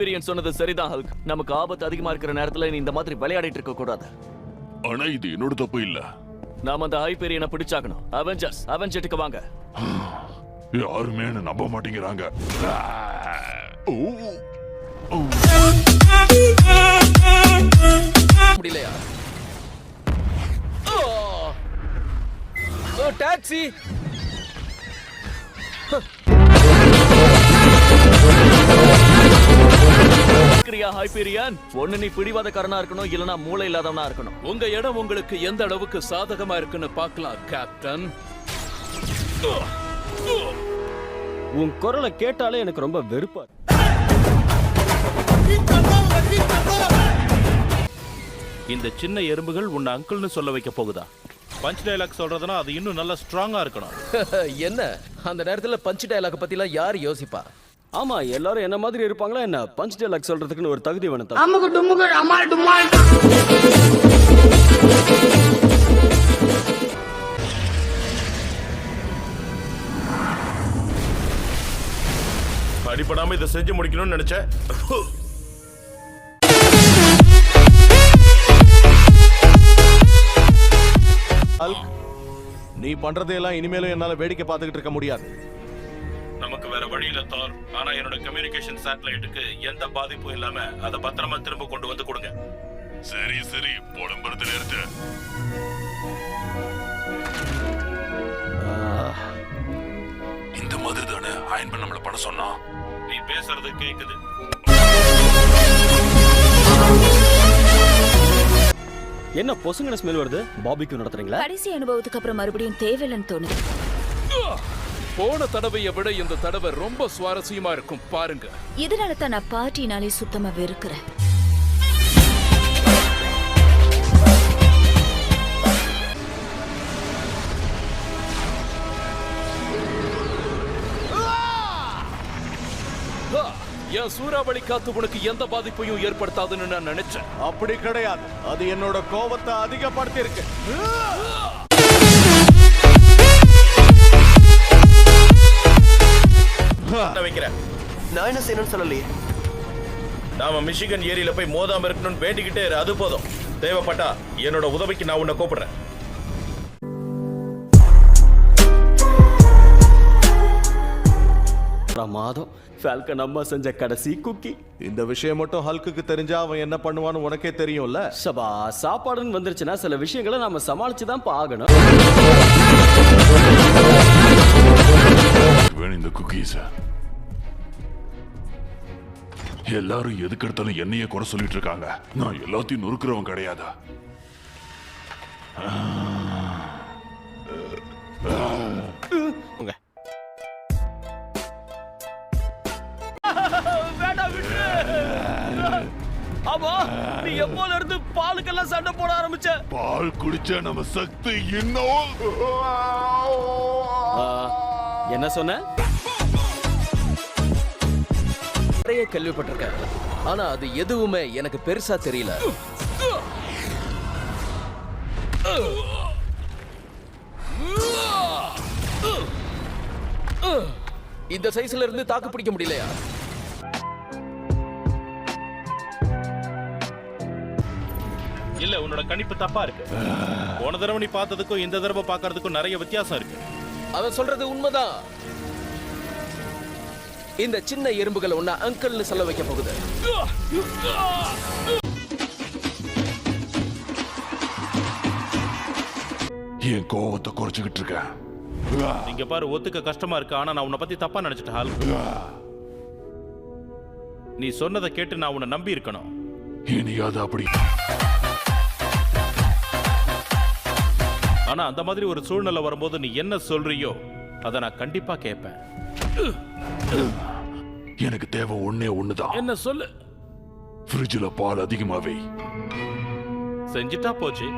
ஹைபீரியன் சொன்னது சரிதான் ஹல்க். நமக்கு ஆபத்து அதிகமா இருக்கிற நேரத்துல நீ இந்த மாதிரி விளையாடிட்டு இருக்க கூடாது. ஆனா இது என்னோட தப்பு இல்ல. நாம அந்த ஹைபீரியனை பிடிச்சாகணும். அவெஞ்சர்ஸ்க்கு வாங்க. யாருமே என்ன நம்ப மாட்டேங்கிறாங்க. முடியலையா? டாக்ஸி! ஹைபீரியன், ஒண்ணு நீ பிடிவாதக்காரனா இருக்கணும், இல்லனா மூளை இல்லாதவனா இருக்கணும். உங்க இடம் உங்களுக்கு எந்த அளவுக்கு சாதகமா இருக்குன்னு பார்க்கலாம் கேப்டன். உன் குரலை கேட்டாலே எனக்கு ரொம்ப வெறுப்பா. இந்த சின்ன எறும்புகள் உன்னை அங்கிள்னு சொல்ல வைக்க போகுதா? பஞ்ச் டயலாக் சொல்றதுனா அது இன்னும் நல்லா ஸ்ட்ராங்கா இருக்கணும். என்ன அந்த நேரத்துல பஞ்ச் டயலாக் பத்திலாம் யார் யோசிப்பா? ஆமா, எல்லாரும் என்ன மாதிரி இருப்பாங்களா என்ன? பஞ்ச் டயலாக் சொல்றதுக்குன்னு ஒரு தகுதி வேணும். அடிப்படாம இதை செஞ்சு முடிக்கணும்னு நினைச்சேன். நீ பண்றதையெல்லாம் இனிமேலும் என்னால வேடிக்கை பார்த்துக்கிட்டு இருக்க முடியாது. நமக்கு வேற வழியில தார். ஆனா என்னோட கம்யூனிகேஷன் சேட்டலைட்டுக்கு எந்த பாதிப்பும் இல்லாம அதை பத்திரமா திரும்ப கொண்டு வந்து கொடுங்க. சரி புலம்புறது நிறுத்து. இந்த மாதிரி தானே அயன்பன் நம்மள பண்ண சொன்னா. நீ பேசுறது கேக்குது. என்ன பொசுங்கன ஸ்மெல் வருது? பாபிக்யூ நடத்துறீங்களா? கடைசி அனுபவத்துக்கு அப்புறம் மறுபடியும் தேவையில்லைன்னு தோணுது. போன தடவையை விட இந்த தடவை ரொம்ப சுவாரஸ்யமா இருக்கும் பாருங்க. இதனால தான் நான் பார்ட்டினாலே சுத்தமா வெறுக்கிறேன். என் சூறாவளி காத்து உனக்கு எந்த பாதிப்பையும் ஏற்படுத்தாதுன்னு நான் நினைச்சேன். அப்படி கிடையாது. அது என்னோட கோபத்தை அதிகப்படுத்தி இருக்கு. நான் என்ன செய்யணும்னு சொல்லலையே. நாம மிஷிகன் ஏரியில போய் மோதாம இருக்கணும்னு வேண்டிக்கிட்டே இரு. அது போதும். தேவைப்பட்டா என்னோட உதவிக்கு நான் உன்னை கூப்பிடுறேன். பிரமாதம். ஃபால்கன் அம்மா செஞ்ச கடைசி குக்கி. இந்த விஷயம் மட்டும் ஹல்க்குக்கு தெரிஞ்சா அவன் என்ன பண்ணுவான்னு உனக்கே தெரியும்ல. சபா, சாப்பாடுன்னு வந்துருச்சுன்னா சில விஷயங்களை நாம சமாளிச்சுதான் ஆகணும். இந்த குக்கீஸ் எல்லாரும் எதுக்கு எடுத்தாலும் என்னையே குறை சொல்லிட்டு இருக்காங்க. நான் எல்லாத்தையும் நொறுக்கிறவன் கிடையாதா? ஆமா, நீ எப்போல இருந்து பாலுக்கெல்லாம் சண்டை போட ஆரம்பிச்ச? பால் குடிச்சா நம்ம சக்தி இன்னும். என்ன சொன்ன? நிறைய கேள்விப்பட்டிருக்கேன், ஆனா அது எதுவுமே எனக்கு பெருசா தெரியல. இந்த சைஸ்ல இருந்து தாக்கு பிடிக்க முடியலையா? இல்ல, உன்னோட கணிப்பு தப்பா இருக்கு. போன தடவை நீ பார்த்ததுக்கும் இந்த தடவை பார்க்கறதுக்கும் நிறைய வித்தியாசம் இருக்கு. அவன் சொல்றது உண்மைதான். இந்த சின்ன எறும்புகளை உன்ன அங்கிள்னு சொல்ல வைக்க போகுது. என் கோவத்தை குறைச்சுக்கிட்டு இருக்கேன். இங்க பாரு, ஒத்துக்க கஷ்டமா இருக்கு. ஆனா நான் உன்னை பத்தி தப்பா நினைச்சிட்டேன் ஹால். நீ சொன்னதை கேட்டு நான் உன்னை நம்பி இருக்கணும். இனியாவது அப்படி. ஆனா அந்த மாதிரி ஒரு சூழ்நிலை வரும்போது நீ என்ன சொல்றியோ அதை நான் கண்டிப்பா கேட்பேன். எனக்கு தேவை ஒண்ணுதான். என்ன சொல்லு? ஃப்ரிட்ஜ்ல பால் அதிகமாவே செஞ்சிட்டா போச்சு.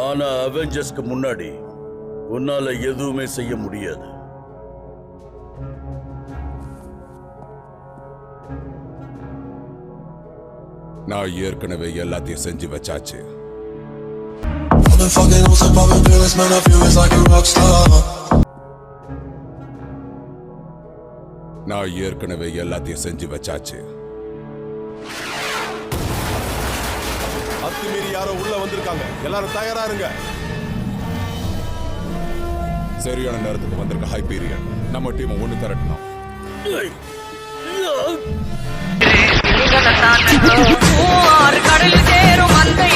ஆனா அவெஞ்சர்ஸ்க்கு முன்னாடி உன்னால எதுவுமே செய்ய முடியாது. நான் ஏற்கனவே எல்லாத்தையும் செஞ்சு வச்சாச்சு. நான் ஏற்கனவே எல்லாத்தையும் செஞ்சு வச்சாச்சு. அத்துமீறி யாரோ உள்ள வந்திருக்காங்க. எல்லாரும் தயாரா இருங்க. சரியான நேரத்துக்கு வந்திருக்க ஹைபீரியன். நம்ம டீம் ஒண்ணு திரட்டணும். கடலில் சேரும் அந்த